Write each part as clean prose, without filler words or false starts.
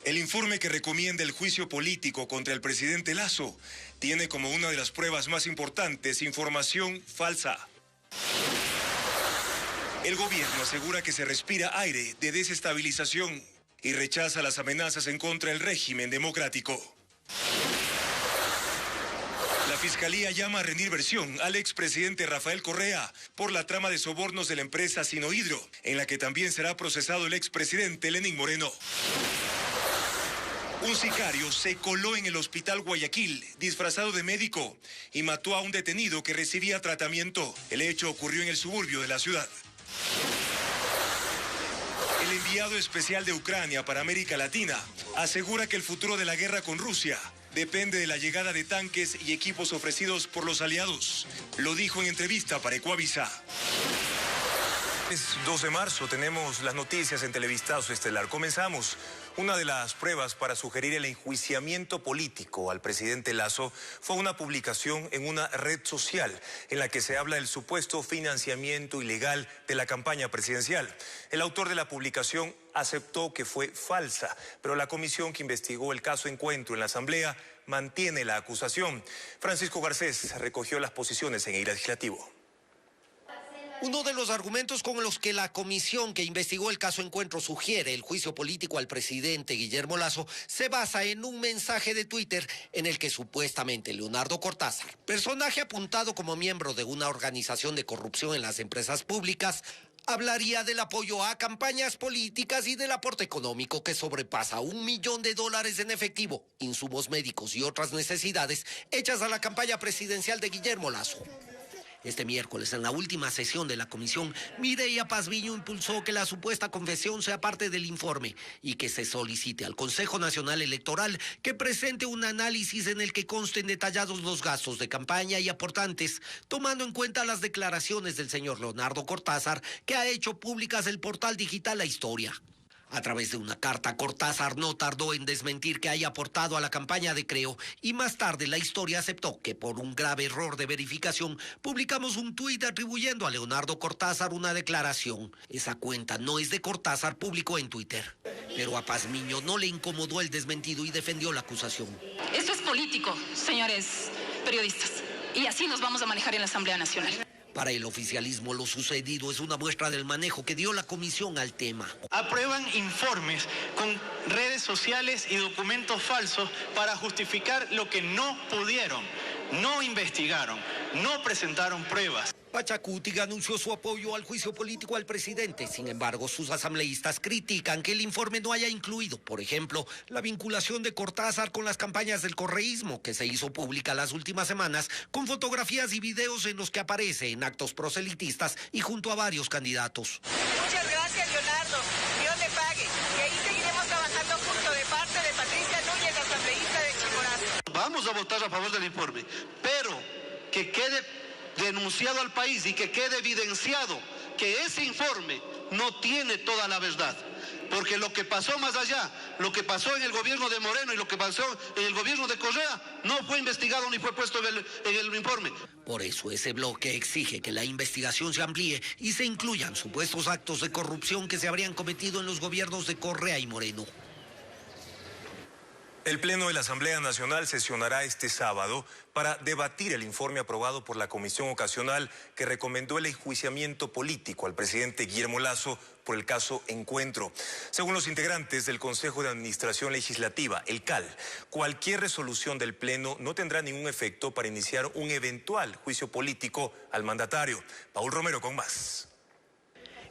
El informe que recomienda el juicio político contra el presidente Lasso tiene como una de las pruebas más importantes información falsa. El gobierno asegura que se respira aire de desestabilización y rechaza las amenazas en contra del régimen democrático. La Fiscalía llama a rendir versión al expresidente Rafael Correa por la trama de sobornos de la empresa Sinohidro, en la que también será procesado el expresidente Lenín Moreno. Un sicario se coló en el hospital Guayaquil, disfrazado de médico, y mató a un detenido que recibía tratamiento. El hecho ocurrió en el suburbio de la ciudad. El enviado especial de Ucrania para América Latina asegura que el futuro de la guerra con Rusia depende de la llegada de tanques y equipos ofrecidos por los aliados. Lo dijo en entrevista para Ecuavisa. Es 2 de marzo, tenemos las noticias en Televistazo Estelar. Comenzamos. Una de las pruebas para sugerir el enjuiciamiento político al presidente Lasso fue una publicación en una red social en la que se habla del supuesto financiamiento ilegal de la campaña presidencial. El autor de la publicación aceptó que fue falsa, pero la comisión que investigó el caso Encuentro en la Asamblea mantiene la acusación. Francisco Garcés recogió las posiciones en el legislativo. Uno de los argumentos con los que la comisión que investigó el caso Encuentro sugiere el juicio político al presidente Guillermo Lasso se basa en un mensaje de Twitter en el que supuestamente Leonardo Cortázar, personaje apuntado como miembro de una organización de corrupción en las empresas públicas, hablaría del apoyo a campañas políticas y del aporte económico que sobrepasa $1 millón en efectivo, insumos médicos y otras necesidades hechas a la campaña presidencial de Guillermo Lasso. Este miércoles, en la última sesión de la comisión, Mireya Pazmiño impulsó que la supuesta confesión sea parte del informe y que se solicite al Consejo Nacional Electoral que presente un análisis en el que consten detallados los gastos de campaña y aportantes, tomando en cuenta las declaraciones del señor Leonardo Cortázar, que ha hecho públicas el portal digital La Historia. A través de una carta, Cortázar no tardó en desmentir que haya aportado a la campaña de Creo y más tarde La Historia aceptó que por un grave error de verificación publicamos un tuit atribuyendo a Leonardo Cortázar una declaración. Esa cuenta no es de Cortázar, publicó en Twitter. Pero a Pazmiño no le incomodó el desmentido y defendió la acusación. Esto es político, señores periodistas, y así nos vamos a manejar en la Asamblea Nacional. Para el oficialismo, lo sucedido es una muestra del manejo que dio la comisión al tema. Aprueban informes con redes sociales y documentos falsos para justificar lo que no pudieron, no investigaron, no presentaron pruebas. Pachacuti anunció su apoyo al juicio político al presidente. Sin embargo, sus asambleístas critican que el informe no haya incluido, por ejemplo, la vinculación de Cortázar con las campañas del correísmo, que se hizo pública las últimas semanas, con fotografías y videos en los que aparece en actos proselitistas y junto a varios candidatos. Muchas gracias, Leonardo. Dios le pague. Y ahí seguiremos trabajando junto de parte de Patricia Núñez, asambleísta de Chimborazo. Vamos a votar a favor del informe, pero que quede denunciado al país y que quede evidenciado que ese informe no tiene toda la verdad. Porque lo que pasó más allá, lo que pasó en el gobierno de Moreno y lo que pasó en el gobierno de Correa, no fue investigado ni fue puesto en el informe. Por eso ese bloque exige que la investigación se amplíe y se incluyan supuestos actos de corrupción que se habrían cometido en los gobiernos de Correa y Moreno. El Pleno de la Asamblea Nacional sesionará este sábado para debatir el informe aprobado por la Comisión Ocasional que recomendó el enjuiciamiento político al presidente Guillermo Lasso por el caso Encuentro. Según los integrantes del Consejo de Administración Legislativa, el CAL, cualquier resolución del Pleno no tendrá ningún efecto para iniciar un eventual juicio político al mandatario. Paul Romero con más.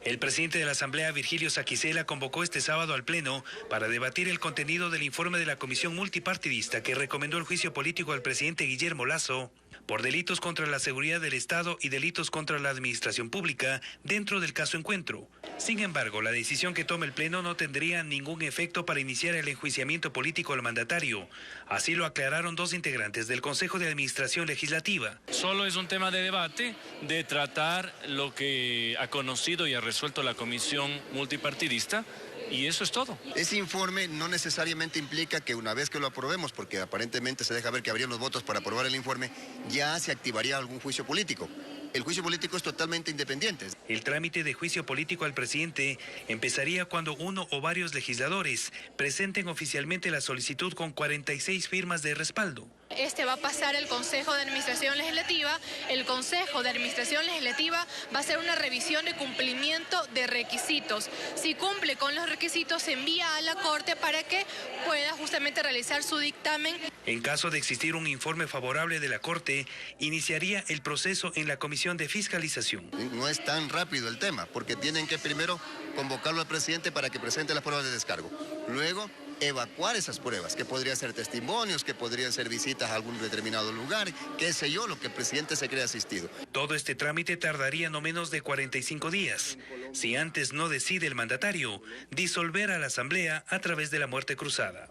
El presidente de la Asamblea, Virgilio Saquicela, convocó este sábado al Pleno para debatir el contenido del informe de la Comisión Multipartidista que recomendó el juicio político al presidente Guillermo Lasso por delitos contra la seguridad del Estado y delitos contra la administración pública dentro del caso Encuentro. Sin embargo, la decisión que tome el Pleno no tendría ningún efecto para iniciar el enjuiciamiento político al mandatario. Así lo aclararon 2 integrantes del Consejo de Administración Legislativa. Solo es un tema de debate, de tratar lo que ha conocido y ha resuelto la Comisión Multipartidista, y eso es todo. Ese informe no necesariamente implica que una vez que lo aprobemos, porque aparentemente se deja ver que habrían los votos para aprobar el informe, ya se activaría algún juicio político. El juicio político es totalmente independiente. El trámite de juicio político al presidente empezaría cuando uno o varios legisladores presenten oficialmente la solicitud con 46 firmas de respaldo. Este va a pasar el Consejo de Administración Legislativa. El Consejo de Administración Legislativa va a hacer una revisión de cumplimiento de requisitos. Si cumple con los requisitos, se envía a la Corte para que pueda justamente realizar su dictamen. En caso de existir un informe favorable de la Corte, iniciaría el proceso en la Comisión de Fiscalización. No es tan rápido el tema, porque tienen que primero convocarlo al presidente para que presente las pruebas de descargo. Luego, evacuar esas pruebas, que podrían ser testimonios, que podrían ser visitas a algún determinado lugar, qué sé yo, lo que el presidente se cree asistido. Todo este trámite tardaría no menos de 45 días, si antes no decide el mandatario disolver a la Asamblea a través de la muerte cruzada.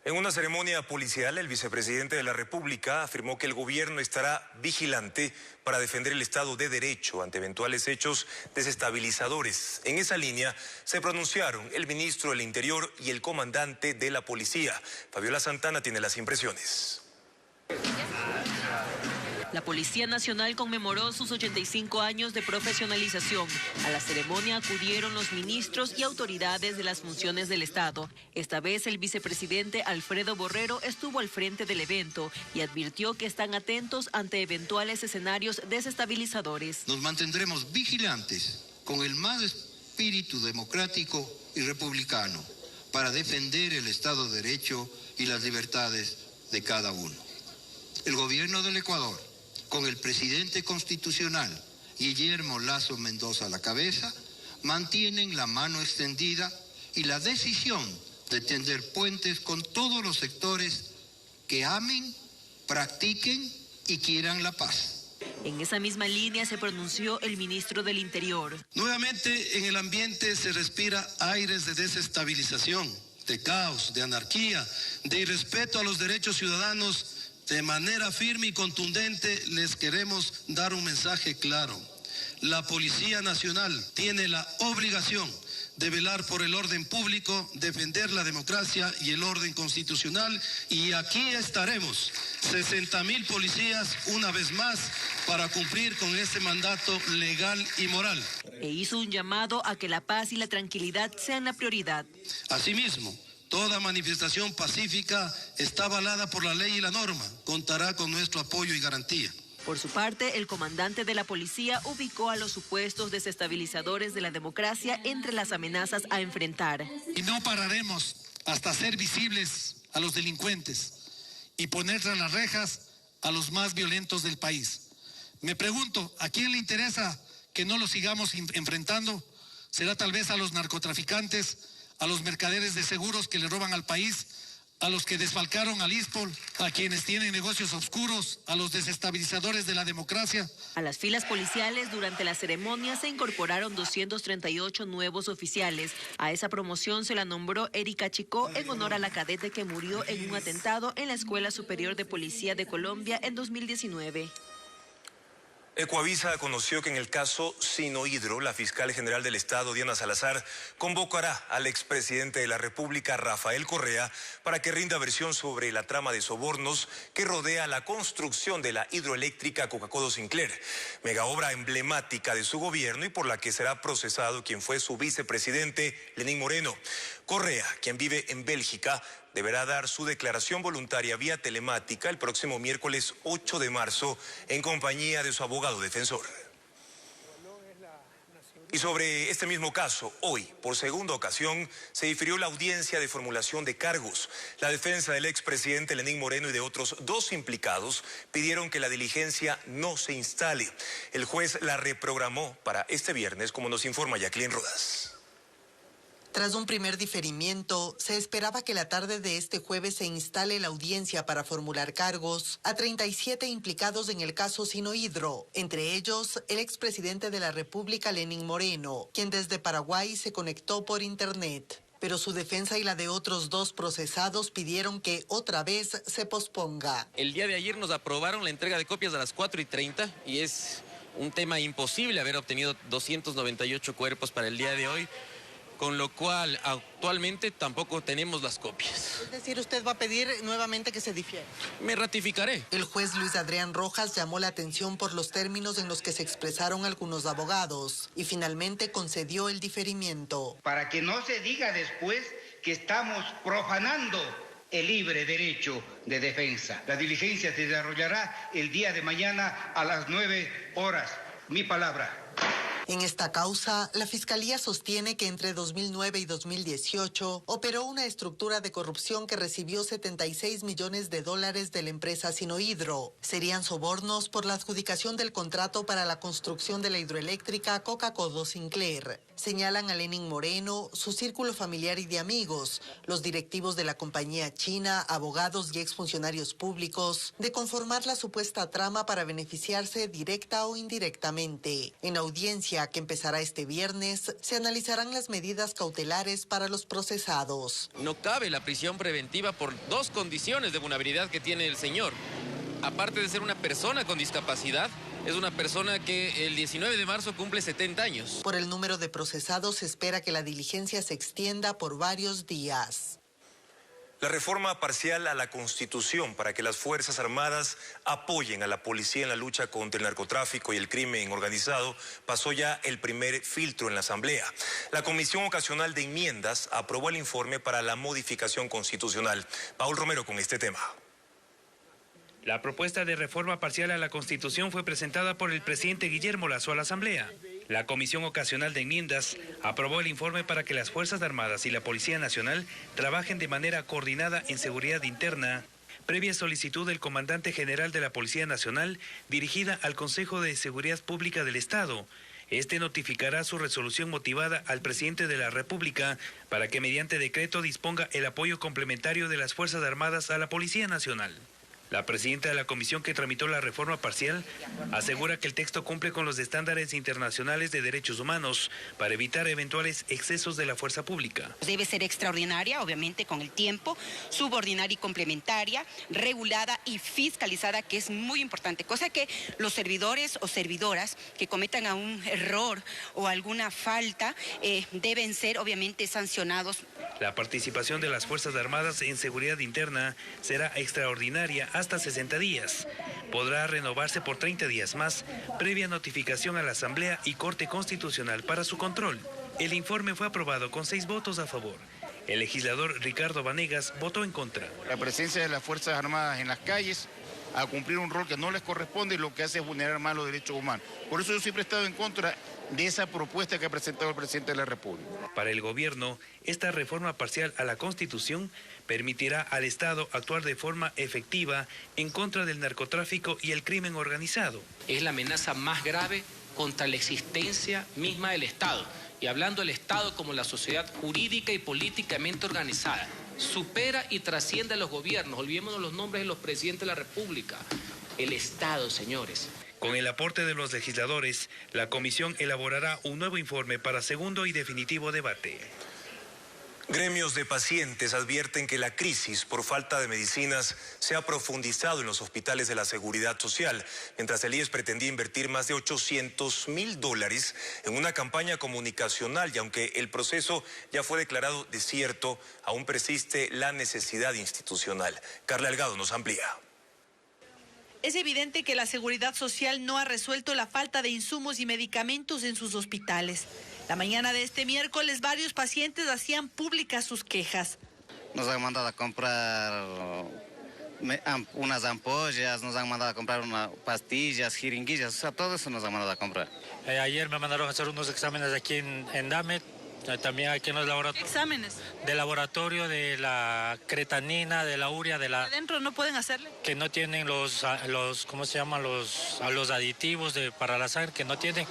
En una ceremonia policial, el vicepresidente de la República afirmó que el gobierno estará vigilante para defender el Estado de Derecho ante eventuales hechos desestabilizadores. En esa línea se pronunciaron el ministro del Interior y el comandante de la Policía. Fabiola Santana tiene las impresiones. La Policía Nacional conmemoró sus 85 años de profesionalización. A la ceremonia acudieron los ministros y autoridades de las funciones del Estado. Esta vez el vicepresidente Alfredo Borrero estuvo al frente del evento y advirtió que están atentos ante eventuales escenarios desestabilizadores. Nos mantendremos vigilantes con el más espíritu democrático y republicano para defender el Estado de Derecho y las libertades de cada uno. El gobierno del Ecuador, con el presidente constitucional Guillermo Lasso Mendoza a la cabeza, mantienen la mano extendida y la decisión de tender puentes con todos los sectores que amen, practiquen y quieran la paz. En esa misma línea se pronunció el ministro del Interior. Nuevamente en el ambiente se respira aires de desestabilización, de caos, de anarquía, de irrespeto a los derechos ciudadanos. De manera firme y contundente les queremos dar un mensaje claro. La Policía Nacional tiene la obligación de velar por el orden público, defender la democracia y el orden constitucional, y aquí estaremos, 60.000 policías una vez más, para cumplir con este mandato legal y moral. E hizo un llamado a que la paz y la tranquilidad sean la prioridad. Asimismo, toda manifestación pacífica está avalada por la ley y la norma. Contará con nuestro apoyo y garantía. Por su parte, el comandante de la policía ubicó a los supuestos desestabilizadores de la democracia entre las amenazas a enfrentar. Y no pararemos hasta hacer visibles a los delincuentes y poner tras las rejas a los más violentos del país. Me pregunto, ¿a quién le interesa que no los sigamos enfrentando? ¿Será tal vez a los narcotraficantes, a los mercaderes de seguros que le roban al país, a los que desfalcaron al ISPOL, a quienes tienen negocios oscuros, a los desestabilizadores de la democracia? A las filas policiales durante la ceremonia se incorporaron 238 nuevos oficiales. A esa promoción se la nombró Erika Chicó en honor a la cadete que murió en un atentado en la Escuela Superior de Policía de Colombia en 2019. Ecoavisa conoció que en el caso Sinohidro, la fiscal general del Estado, Diana Salazar, convocará al expresidente de la República, Rafael Correa, para que rinda versión sobre la trama de sobornos que rodea la construcción de la hidroeléctrica Coca-Cola Sinclair, megaobra emblemática de su gobierno y por la que será procesado quien fue su vicepresidente, Lenín Moreno. Correa, quien vive en Bélgica, deberá dar su declaración voluntaria vía telemática el próximo miércoles 8 de marzo en compañía de su abogado defensor. Y sobre este mismo caso, hoy, por segunda ocasión, se difirió la audiencia de formulación de cargos. La defensa del expresidente Lenín Moreno y de otros dos implicados pidieron que la diligencia no se instale. El juez la reprogramó para este viernes, como nos informa Jacqueline Rodas. Tras un primer diferimiento, se esperaba que la tarde de este jueves se instale la audiencia para formular cargos a 37 implicados en el caso Sinohidro, entre ellos el expresidente de la República, Lenín Moreno, quien desde Paraguay se conectó por internet. Pero su defensa y la de otros dos procesados pidieron que otra vez se posponga. El día de ayer nos aprobaron la entrega de copias a las 4:30 y es un tema imposible haber obtenido 298 cuerpos para el día de hoy. con lo cual actualmente tampoco tenemos las copias. Es decir, usted va a pedir nuevamente que se difiera. Me ratificaré. El juez Luis Adrián Rojas llamó la atención por los términos en los que se expresaron algunos abogados y finalmente concedió el diferimiento. Para que no se diga después que estamos profanando el libre derecho de defensa. La diligencia se desarrollará el día de mañana a las 9 horas. Mi palabra. En esta causa, la Fiscalía sostiene que entre 2009 y 2018 operó una estructura de corrupción que recibió $76 millones de la empresa Sinohidro. Serían sobornos por la adjudicación del contrato para la construcción de la hidroeléctrica Coca-Codo Sinclair. Señalan a Lenin Moreno, su círculo familiar y de amigos, los directivos de la compañía china, abogados y exfuncionarios públicos, de conformar la supuesta trama para beneficiarse directa o indirectamente. En audiencia que empezará este viernes, se analizarán las medidas cautelares para los procesados. No cabe la prisión preventiva por dos condiciones de vulnerabilidad que tiene el señor. Aparte de ser una persona con discapacidad, es una persona que el 19 de marzo cumple 70 años. Por el número de procesados se espera que la diligencia se extienda por varios días. La reforma parcial a la Constitución para que las Fuerzas Armadas apoyen a la policía en la lucha contra el narcotráfico y el crimen organizado pasó ya el primer filtro en la Asamblea. La Comisión Ocasional de Enmiendas aprobó el informe para la modificación constitucional. Paul Romero con este tema. La propuesta de reforma parcial a la Constitución fue presentada por el presidente Guillermo Lasso a la Asamblea. La Comisión Ocasional de Enmiendas aprobó el informe para que las Fuerzas Armadas y la Policía Nacional trabajen de manera coordinada en seguridad interna, previa solicitud del Comandante General de la Policía Nacional dirigida al Consejo de Seguridad Pública del Estado. Este notificará su resolución motivada al presidente de la República para que mediante decreto disponga el apoyo complementario de las Fuerzas Armadas a la Policía Nacional. La presidenta de la comisión que tramitó la reforma parcial asegura que el texto cumple con los estándares internacionales de derechos humanos para evitar eventuales excesos de la fuerza pública. Debe ser extraordinaria, obviamente con el tiempo, subordinaria y complementaria, regulada y fiscalizada, que es muy importante, cosa que los servidores o servidoras que cometan algún error o alguna falta deben ser obviamente sancionados. La participación de las Fuerzas Armadas en seguridad interna será extraordinaria hasta 60 días. Podrá renovarse por 30 días más, previa notificación a la Asamblea y Corte Constitucional para su control. El informe fue aprobado con 6 votos a favor. El legislador Ricardo Vanegas votó en contra. La presencia de las Fuerzas Armadas en las calles a cumplir un rol que no les corresponde y lo que hace es vulnerar más los derechos humanos. Por eso yo siempre he estado en contra de esa propuesta que ha presentado el presidente de la República. Para el gobierno, esta reforma parcial a la Constitución permitirá al Estado actuar de forma efectiva en contra del narcotráfico y el crimen organizado. Es la amenaza más grave contra la existencia misma del Estado. Y hablando del Estado como la sociedad jurídica y políticamente organizada, supera y trasciende a los gobiernos. Olvidémonos los nombres de los presidentes de la República. El Estado, señores. Con el aporte de los legisladores, la comisión elaborará un nuevo informe para segundo y definitivo debate. Gremios de pacientes advierten que la crisis por falta de medicinas se ha profundizado en los hospitales de la Seguridad Social, mientras el IES pretendía invertir más de $800.000 en una campaña comunicacional y aunque el proceso ya fue declarado desierto, aún persiste la necesidad institucional. Carla Delgado nos amplía. Es evidente que la Seguridad Social no ha resuelto la falta de insumos y medicamentos en sus hospitales. La mañana de este miércoles, varios pacientes hacían públicas sus quejas. Nos han mandado a comprar unas ampollas, nos han mandado a comprar pastillas, jeringuillas, o sea, todo eso nos han mandado a comprar. Ayer me mandaron a hacer unos exámenes aquí en Damet, también aquí en los laboratorios. ¿Exámenes? De laboratorio, de la creatinina, de la urea, de la... ¿Adentro no pueden hacerle? Que no tienen los ¿cómo se llaman? Los aditivos para la sangre, que no tienen.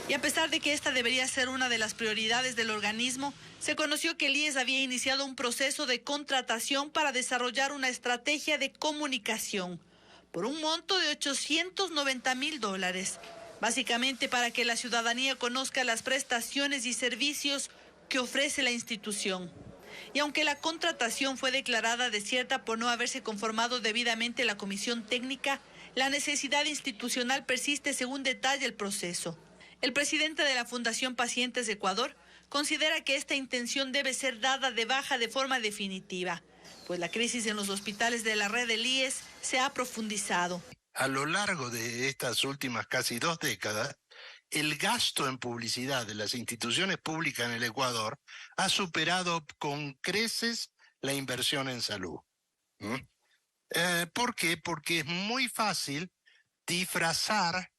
Y a pesar de que esta debería ser una de las prioridades del organismo, se conoció que el IES había iniciado un proceso de contratación para desarrollar una estrategia de comunicación por un monto de $890.000, básicamente para que la ciudadanía conozca las prestaciones y servicios que ofrece la institución. Y aunque la contratación fue declarada desierta por no haberse conformado debidamente la comisión técnica, la necesidad institucional persiste según detalla el proceso. El presidente de la Fundación Pacientes de Ecuador considera que esta intención debe ser dada de baja de forma definitiva, pues la crisis en los hospitales de la red del IES se ha profundizado. A lo largo de estas últimas casi 2 décadas, el gasto en publicidad de las instituciones públicas en el Ecuador ha superado con creces la inversión en salud. ¿Por qué? Porque es muy fácil disfrazar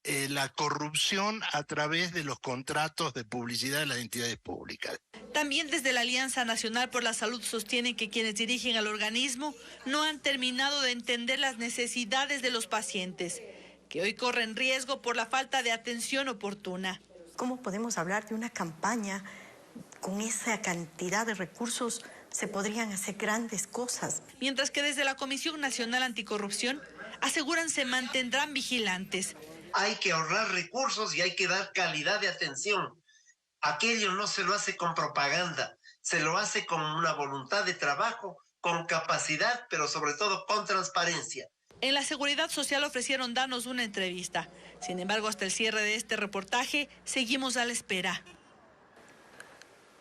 la corrupción a través de los contratos de publicidad de las entidades públicas. También desde la Alianza Nacional por la Salud sostienen que quienes dirigen al organismo no han terminado de entender las necesidades de los pacientes, que hoy corren riesgo por la falta de atención oportuna. ¿Cómo podemos hablar de una campaña con esa cantidad de recursos? Se podrían hacer grandes cosas. Mientras que desde la Comisión Nacional Anticorrupción aseguran se mantendrán vigilantes. Hay que ahorrar recursos y hay que dar calidad de atención. Aquello no se lo hace con propaganda, se lo hace con una voluntad de trabajo, con capacidad, pero sobre todo con transparencia. En la Seguridad Social ofrecieron darnos una entrevista. Sin embargo, hasta el cierre de este reportaje, seguimos a la espera.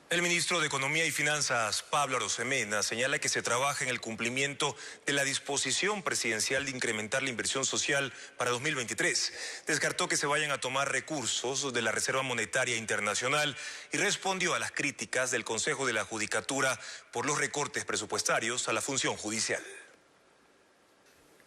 El ministro de Economía y Finanzas, Pablo Arosemena, señala que se trabaja en el cumplimiento de la disposición presidencial de incrementar la inversión social para 2023. Descartó que se vayan a tomar recursos de la Reserva Monetaria Internacional y respondió a las críticas del Consejo de la Judicatura por los recortes presupuestarios a la función judicial.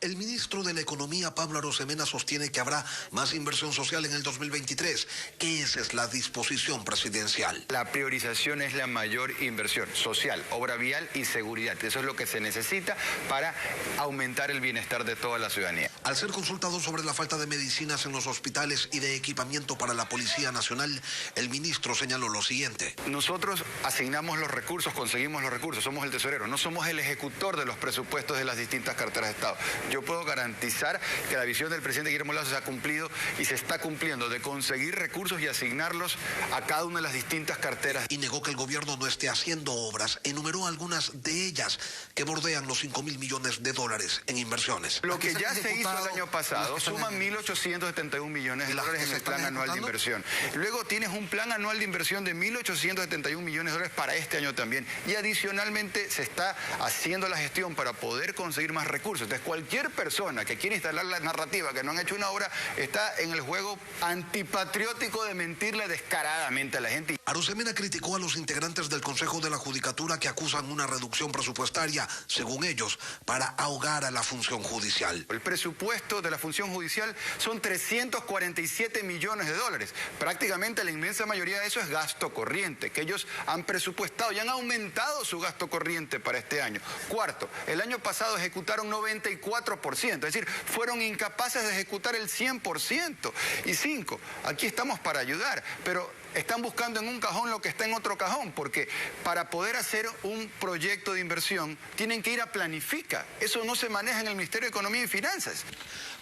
El ministro de la Economía, Pablo Arosemena, sostiene que habrá más inversión social en el 2023, que esa es la disposición presidencial. La priorización es la mayor inversión social, obra vial y seguridad. Eso es lo que se necesita para aumentar el bienestar de toda la ciudadanía. Al ser consultado sobre la falta de medicinas en los hospitales y de equipamiento para la Policía Nacional, el ministro señaló lo siguiente. Nosotros asignamos los recursos, conseguimos los recursos, somos el tesorero, no somos el ejecutor de los presupuestos de las distintas carteras de Estado. Yo puedo garantizar que la visión del presidente Guillermo Lasso se ha cumplido y se está cumpliendo de conseguir recursos y asignarlos a cada una de las distintas carteras. Y negó que el gobierno no esté haciendo obras. Enumeró algunas de ellas que bordean los 5.000 millones de dólares en inversiones. Lo que ya se hizo el año pasado suman 1.871 millones de dólares en el plan anual de inversión. Luego tienes un plan anual de inversión de 1.871 millones de dólares para este año también. Y adicionalmente se está haciendo la gestión para poder conseguir más recursos. Entonces cualquier persona que quiere instalar la narrativa que no han hecho una obra está en el juego antipatriótico de mentirle descaradamente a la gente. Arosemena criticó a los integrantes del Consejo de la Judicatura que acusan una reducción presupuestaria, según ellos, para ahogar a la función judicial. El presupuesto de la función judicial son 347 millones de dólares. Prácticamente la inmensa mayoría de eso es gasto corriente, que ellos han presupuestado y han aumentado su gasto corriente para este año. Cuarto, el año pasado ejecutaron 94%, es decir, fueron incapaces de ejecutar el 100%. Y 5, aquí estamos para ayudar, pero están buscando en un cajón lo que está en otro cajón, porque para poder hacer un proyecto de inversión tienen que ir a Planifica. Eso no se maneja en el Ministerio de Economía y Finanzas.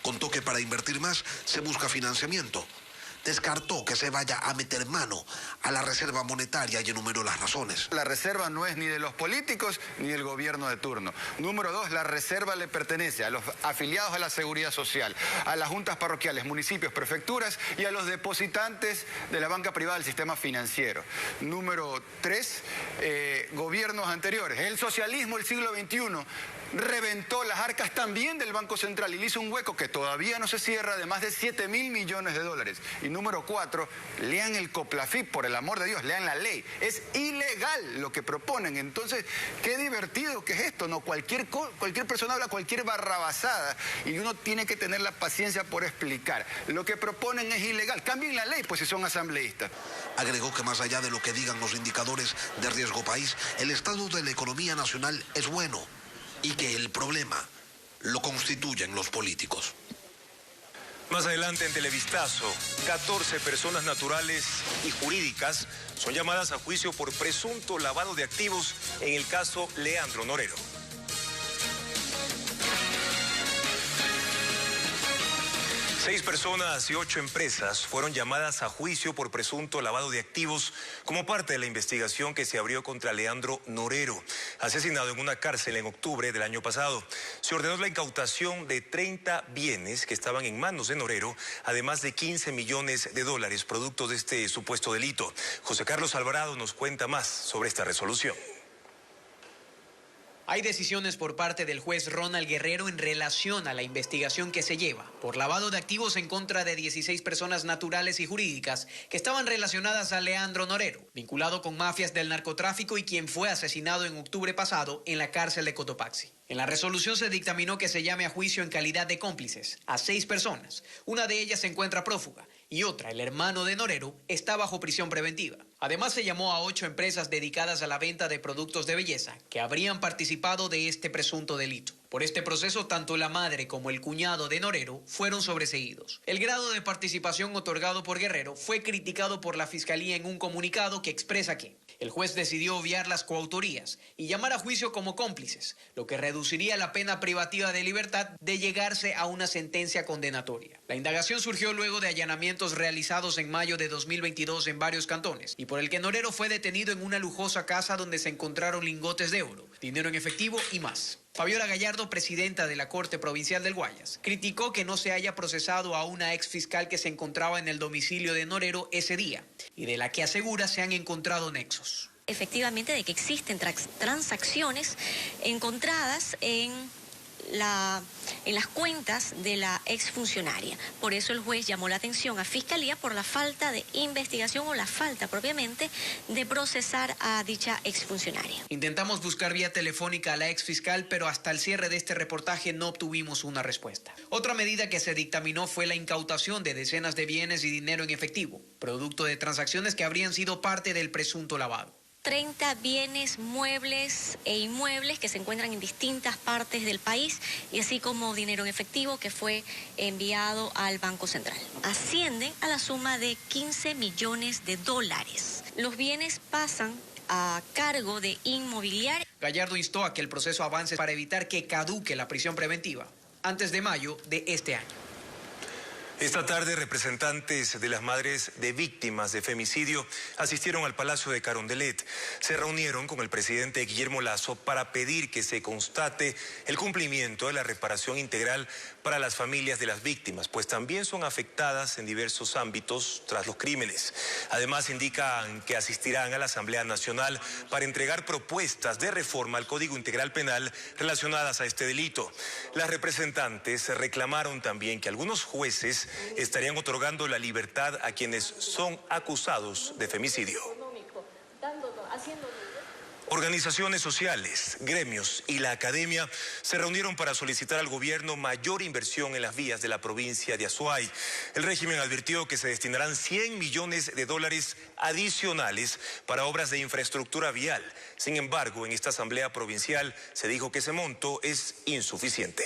Contó que para invertir más se busca financiamiento. Descartó que se vaya a meter mano a la Reserva Monetaria y enumeró las razones. La reserva no es ni de los políticos ni del gobierno de turno. Número 2, la reserva le pertenece a los afiliados a la Seguridad Social, a las juntas parroquiales, municipios, prefecturas y a los depositantes de la banca privada del sistema financiero. Número 3, gobiernos anteriores. El socialismo del siglo XXI reventó las arcas también del Banco Central y le hizo un hueco que todavía no se cierra de más de 7.000 millones de dólares. Y número 4, lean el COPLAFIP, por el amor de Dios, lean la ley. Es ilegal lo que proponen. Entonces, qué divertido que es esto, ¿no? Cualquier persona habla cualquier barrabasada y uno tiene que tener la paciencia por explicar. Lo que proponen es ilegal. Cambien la ley, pues si son asambleístas. Agregó que más allá de lo que digan los indicadores de riesgo país, el estado de la economía nacional es bueno y que el problema lo constituyen los políticos. Más adelante en Televistazo, 14 personas naturales y jurídicas son llamadas a juicio por presunto lavado de activos en el caso Leandro Norero. 6 personas y 8 empresas fueron llamadas a juicio por presunto lavado de activos como parte de la investigación que se abrió contra Leandro Norero, asesinado en una cárcel en octubre del año pasado. Se ordenó la incautación de 30 bienes que estaban en manos de Norero, además de 15 millones de dólares producto de este supuesto delito. José Carlos Alvarado nos cuenta más sobre esta resolución. Hay decisiones por parte del juez Ronald Guerrero en relación a la investigación que se lleva por lavado de activos en contra de 16 personas naturales y jurídicas que estaban relacionadas a Leandro Norero, vinculado con mafias del narcotráfico y quien fue asesinado en octubre pasado en la cárcel de Cotopaxi. En la resolución se dictaminó que se llame a juicio en calidad de cómplices a 6 personas. Una de ellas se encuentra prófuga y otra, el hermano de Norero, está bajo prisión preventiva. Además, se llamó a 8 empresas dedicadas a la venta de productos de belleza que habrían participado de este presunto delito. Por este proceso, tanto la madre como el cuñado de Norero fueron sobreseídos. El grado de participación otorgado por Guerrero fue criticado por la Fiscalía en un comunicado que expresa que el juez decidió obviar las coautorías y llamar a juicio como cómplices, lo que reduciría la pena privativa de libertad de llegarse a una sentencia condenatoria. La indagación surgió luego de allanamientos realizados en mayo de 2022 en varios cantones y por el que Norero fue detenido en una lujosa casa donde se encontraron lingotes de oro, dinero en efectivo y más. Fabiola Gallardo, presidenta de la Corte Provincial del Guayas, criticó que no se haya procesado a una ex fiscal que se encontraba en el domicilio de Norero ese día y de la que asegura se han encontrado nexos. Efectivamente, de que existen transacciones encontradas en las cuentas de la exfuncionaria. Por eso el juez llamó la atención a Fiscalía por la falta de investigación o la falta propiamente de procesar a dicha exfuncionaria. Intentamos buscar vía telefónica a la exfiscal, pero hasta el cierre de este reportaje no obtuvimos una respuesta. Otra medida que se dictaminó fue la incautación de decenas de bienes y dinero en efectivo, producto de transacciones que habrían sido parte del presunto lavado. 30 bienes, muebles e inmuebles que se encuentran en distintas partes del país y así como dinero en efectivo que fue enviado al Banco Central. Ascienden a la suma de 15 millones de dólares. Los bienes pasan a cargo de Inmobiliaria. Gallardo instó a que el proceso avance para evitar que caduque la prisión preventiva antes de mayo de este año. Esta tarde, representantes de las madres de víctimas de femicidio asistieron al Palacio de Carondelet. Se reunieron con el presidente Guillermo Lasso para pedir que se constate el cumplimiento de la reparación integral para las familias de las víctimas, pues también son afectadas en diversos ámbitos tras los crímenes. Además, indican que asistirán a la Asamblea Nacional para entregar propuestas de reforma al Código Integral Penal relacionadas a este delito. Las representantes reclamaron también que algunos jueces estarían otorgando la libertad a quienes son acusados de femicidio. Organizaciones sociales, gremios y la academia se reunieron para solicitar al gobierno mayor inversión en las vías de la provincia de Azuay. El régimen advirtió que se destinarán 100 millones de dólares adicionales para obras de infraestructura vial. Sin embargo, en esta asamblea provincial se dijo que ese monto es insuficiente.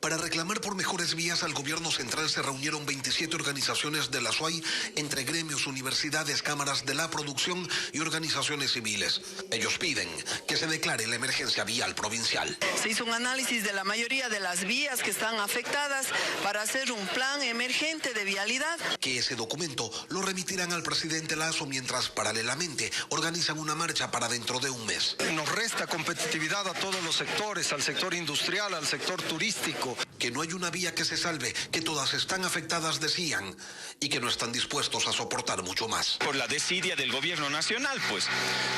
Para reclamar por mejores vías al gobierno central se reunieron 27 organizaciones de la SUAY, entre gremios, universidades, cámaras de la producción y organizaciones civiles. Ellos piden que se declare la emergencia vial provincial. Se hizo un análisis de la mayoría de las vías que están afectadas para hacer un plan emergente de vialidad. Que ese documento lo remitirán al presidente Lasso mientras paralelamente organizan una marcha para dentro de un mes. Nos resta competitividad a todos los sectores, al sector industrial, al sector turístico. Que no hay una vía que se salve, que todas están afectadas, decían, y que no están dispuestos a soportar mucho más. Por la desidia del gobierno nacional, pues,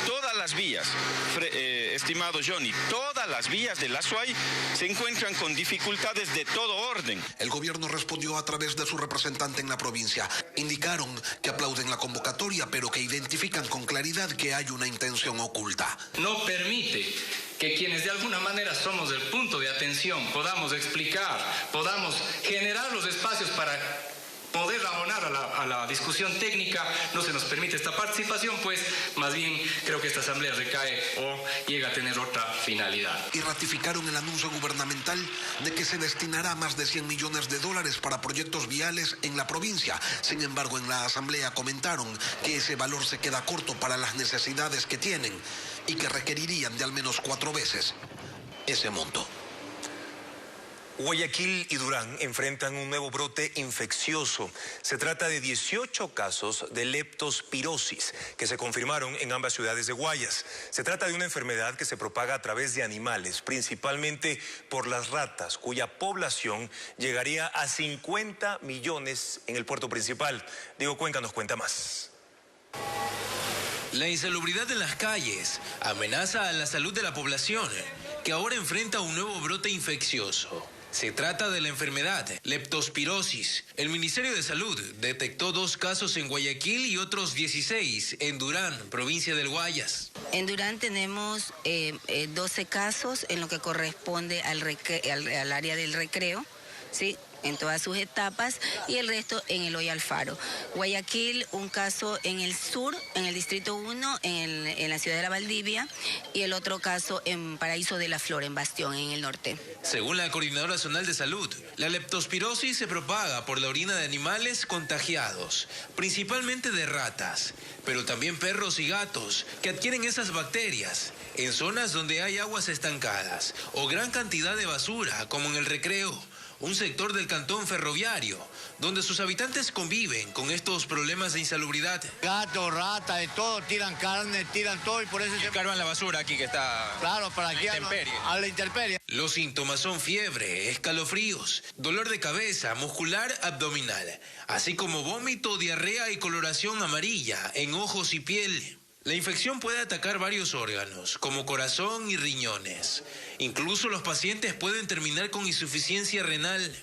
todas las vías, estimado Johnny, todas las vías de la SUAY se encuentran con dificultades de todo orden. El gobierno respondió a través de su representante en la provincia. Indicaron que aplauden la convocatoria, pero que identifican con claridad que hay una intención oculta. No permite que quienes de alguna manera somos el punto de atención podamos explicar, podamos generar los espacios para poder abonar a la discusión técnica. No se nos permite esta participación, pues más bien creo que esta asamblea recae o llega a tener otra finalidad. Y ratificaron el anuncio gubernamental de que se destinará más de 100 millones de dólares para proyectos viales en la provincia. Sin embargo, en la asamblea comentaron que ese valor se queda corto para las necesidades que tienen y que requerirían de al menos 4 veces ese monto. Guayaquil y Durán enfrentan un nuevo brote infeccioso. Se trata de 18 casos de leptospirosis que se confirmaron en ambas ciudades de Guayas. Se trata de una enfermedad que se propaga a través de animales, principalmente por las ratas, cuya población llegaría a 50 millones en el puerto principal. Diego Cuenca nos cuenta más. La insalubridad en las calles amenaza a la salud de la población, que ahora enfrenta un nuevo brote infeccioso. Se trata de la enfermedad leptospirosis. El Ministerio de Salud detectó 2 casos en Guayaquil y otros 16 en Durán, provincia del Guayas. En Durán tenemos 12 casos en lo que corresponde al área del recreo, ¿sí?, en todas sus etapas, y el resto en Eloy Alfaro. Guayaquil, un caso en el sur, en el distrito 1, en la ciudad de la Valdivia, y el otro caso en Paraíso de la Flor, en Bastión, en el norte. Según la Coordinadora Zonal de Salud, la leptospirosis se propaga por la orina de animales contagiados, principalmente de ratas, pero también perros y gatos que adquieren esas bacterias en zonas donde hay aguas estancadas o gran cantidad de basura, como en el recreo, un sector del cantón ferroviario, donde sus habitantes conviven con estos problemas de insalubridad. Gatos, ratas, de todo, tiran carne, tiran todo y por eso se cargan la basura aquí que está. Claro, para aquí a la intemperie. Los síntomas son fiebre, escalofríos, dolor de cabeza, muscular, abdominal, así como vómito, diarrea y coloración amarilla en ojos y piel. La infección puede atacar varios órganos, como corazón y riñones. Incluso los pacientes pueden terminar con insuficiencia renal.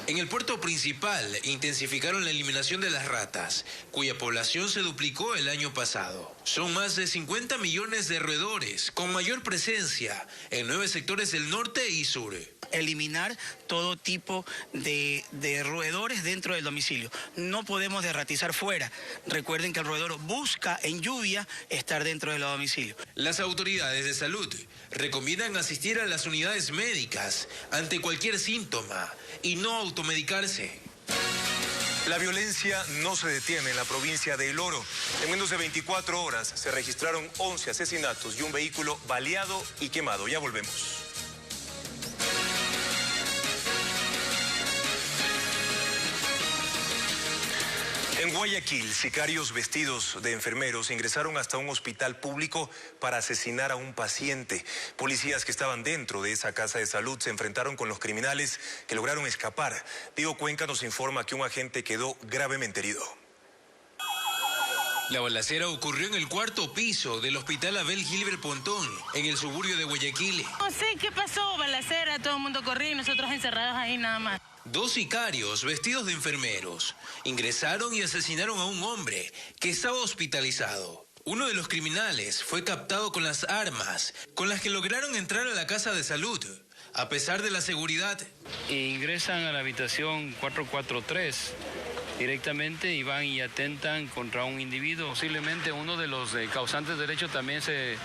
En el puerto principal intensificaron la eliminación de las ratas, cuya población se duplicó el año pasado. Son más de 50 millones de roedores, con mayor presencia en 9 sectores del norte y sur. Eliminar todo tipo de roedores dentro del domicilio. No podemos derratizar fuera. Recuerden que el roedor busca en lluvia estar dentro del domicilio. Las autoridades de salud recomiendan asistir a las unidades médicas ante cualquier síntoma y no automedicarse. La violencia no se detiene en la provincia de El Oro. En menos de 24 horas se registraron 11 asesinatos y un vehículo baleado y quemado. Ya volvemos. En Guayaquil, sicarios vestidos de enfermeros ingresaron hasta un hospital público para asesinar a un paciente. Policías que estaban dentro de esa casa de salud se enfrentaron con los criminales que lograron escapar. Diego Cuenca nos informa que un agente quedó gravemente herido. La balacera ocurrió en el 4º piso del Hospital Abel Gilbert Pontón, en el suburbio de Guayaquil. No sé qué pasó, balacera, todo el mundo corría y nosotros encerrados ahí nada más. 2 sicarios vestidos de enfermeros ingresaron y asesinaron a un hombre que estaba hospitalizado. Uno de los criminales fue captado con las armas con las que lograron entrar a la casa de salud, a pesar de la seguridad. Ingresan a la habitación 443 directamente y van y atentan contra un individuo. Posiblemente uno de los causantes del hecho también se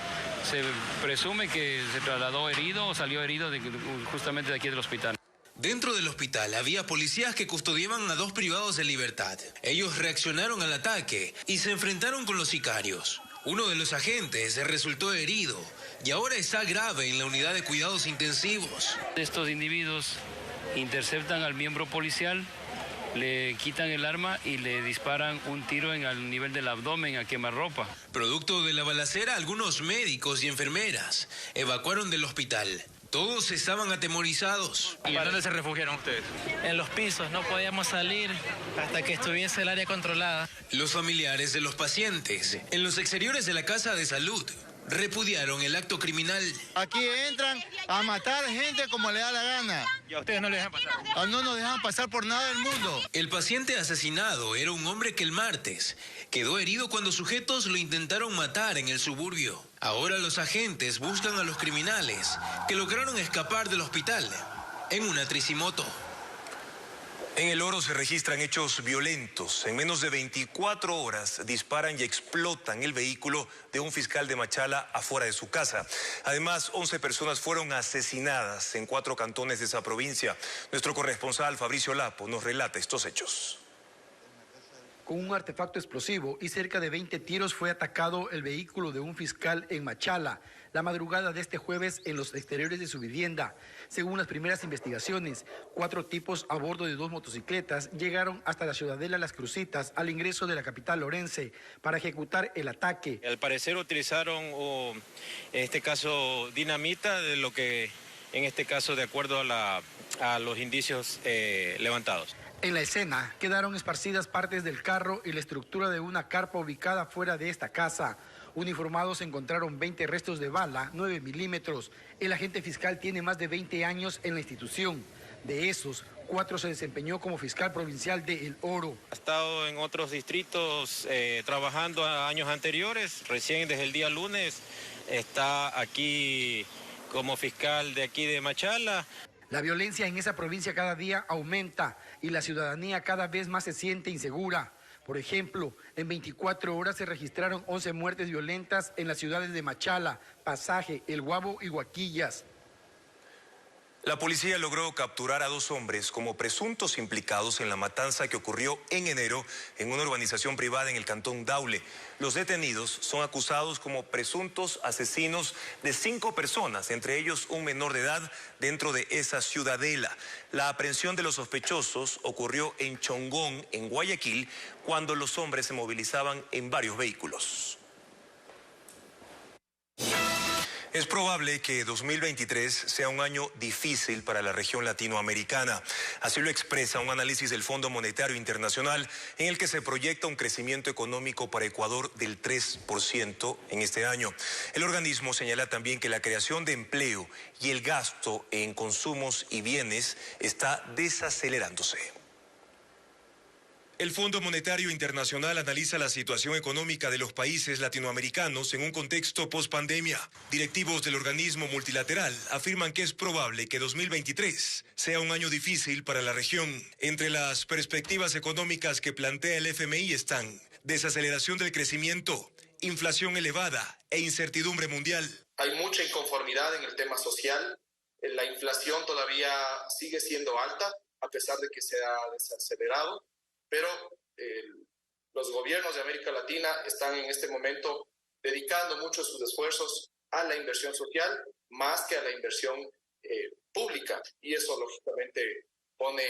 presume que se trasladó herido o salió herido justamente de aquí del hospital. Dentro del hospital había policías que custodiaban a 2 privados de libertad. Ellos reaccionaron al ataque y se enfrentaron con los sicarios. Uno de los agentes resultó herido y ahora está grave en la unidad de cuidados intensivos. Estos individuos interceptan al miembro policial, le quitan el arma y le disparan un tiro en el nivel del abdomen a quemarropa. Producto de la balacera, algunos médicos y enfermeras evacuaron del hospital. Todos estaban atemorizados. ¿Y dónde se refugiaron ustedes? En los pisos, no podíamos salir hasta que estuviese el área controlada. Los familiares de los pacientes en los exteriores de la casa de salud repudiaron el acto criminal. Aquí entran a matar gente como le da la gana. ¿Y a ustedes no les dejan pasar? No nos dejan pasar por nada del mundo. El paciente asesinado era un hombre que el martes quedó herido cuando sujetos lo intentaron matar en el suburbio. Ahora los agentes buscan a los criminales que lograron escapar del hospital en una tricimoto. En El Oro se registran hechos violentos. En menos de 24 horas disparan y explotan el vehículo de un fiscal de Machala afuera de su casa. Además, 11 personas fueron asesinadas en 4 cantones de esa provincia. Nuestro corresponsal Fabricio Lapo nos relata estos hechos. con un artefacto explosivo y cerca de 20 tiros fue atacado el vehículo de un fiscal en Machala la madrugada de este jueves en los exteriores de su vivienda. Según las primeras investigaciones, 4 tipos a bordo de 2 motocicletas llegaron hasta la ciudadela Las Crucitas al ingreso de la capital lorense para ejecutar el ataque. Al parecer utilizaron, en este caso, dinamita, de lo que, en este caso, de acuerdo a los indicios levantados. En la escena quedaron esparcidas partes del carro y la estructura de una carpa ubicada fuera de esta casa. Uniformados encontraron 20 restos de bala, 9 milímetros. El agente fiscal tiene más de 20 años en la institución. De esos, 4 se desempeñó como fiscal provincial de El Oro. Ha estado en otros distritos trabajando a años anteriores. Recién desde el día lunes está aquí como fiscal de aquí de Machala. La violencia en esa provincia cada día aumenta y la ciudadanía cada vez más se siente insegura. Por ejemplo, en 24 horas se registraron 11 muertes violentas en las ciudades de Machala, Pasaje, El Guabo y Huaquillas. La policía logró capturar a 2 hombres como presuntos implicados en la matanza que ocurrió en enero en una urbanización privada en el cantón Daule. Los detenidos son acusados como presuntos asesinos de 5 personas, entre ellos un menor de edad, dentro de esa ciudadela. La aprehensión de los sospechosos ocurrió en Chongón, en Guayaquil, cuando los hombres se movilizaban en varios vehículos. Es probable que 2023 sea un año difícil para la región latinoamericana. Así lo expresa un análisis del Fondo Monetario Internacional en el que se proyecta un crecimiento económico para Ecuador del 3% en este año. El organismo señala también que la creación de empleo y el gasto en consumos y bienes está desacelerándose. El Fondo Monetario Internacional analiza la situación económica de los países latinoamericanos en un contexto post-pandemia. Directivos del organismo multilateral afirman que es probable que 2023 sea un año difícil para la región. Entre las perspectivas económicas que plantea el FMI están desaceleración del crecimiento, inflación elevada e incertidumbre mundial. Hay mucha inconformidad en el tema social. La inflación todavía sigue siendo alta, a pesar de que se ha desacelerado. Pero los gobiernos de América Latina están en este momento dedicando mucho sus esfuerzos a la inversión social más que a la inversión pública, y eso lógicamente pone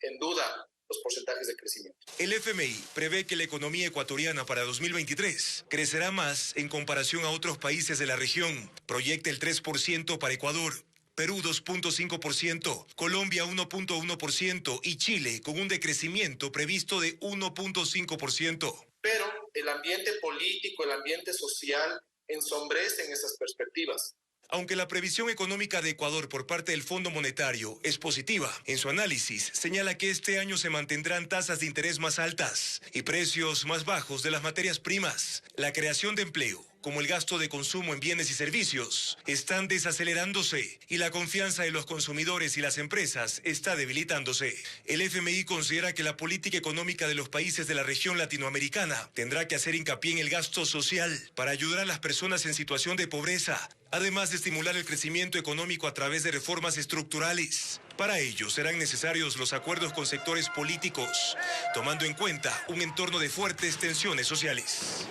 en duda los porcentajes de crecimiento. El FMI prevé que la economía ecuatoriana para 2023 crecerá más en comparación a otros países de la región. Proyecta el 3% para Ecuador, Perú 2.5%, Colombia 1.1% y Chile con un decrecimiento previsto de 1.5%. Pero el ambiente político, el ambiente social ensombrecen esas perspectivas. Aunque la previsión económica de Ecuador por parte del Fondo Monetario es positiva, en su análisis señala que este año se mantendrán tasas de interés más altas y precios más bajos de las materias primas. La creación de empleo, como el gasto de consumo en bienes y servicios, están desacelerándose y la confianza de los consumidores y las empresas está debilitándose. El FMI considera que la política económica de los países de la región latinoamericana tendrá que hacer hincapié en el gasto social para ayudar a las personas en situación de pobreza, además de estimular el crecimiento económico a través de reformas estructurales. Para ello serán necesarios los acuerdos con sectores políticos, tomando en cuenta un entorno de fuertes tensiones sociales.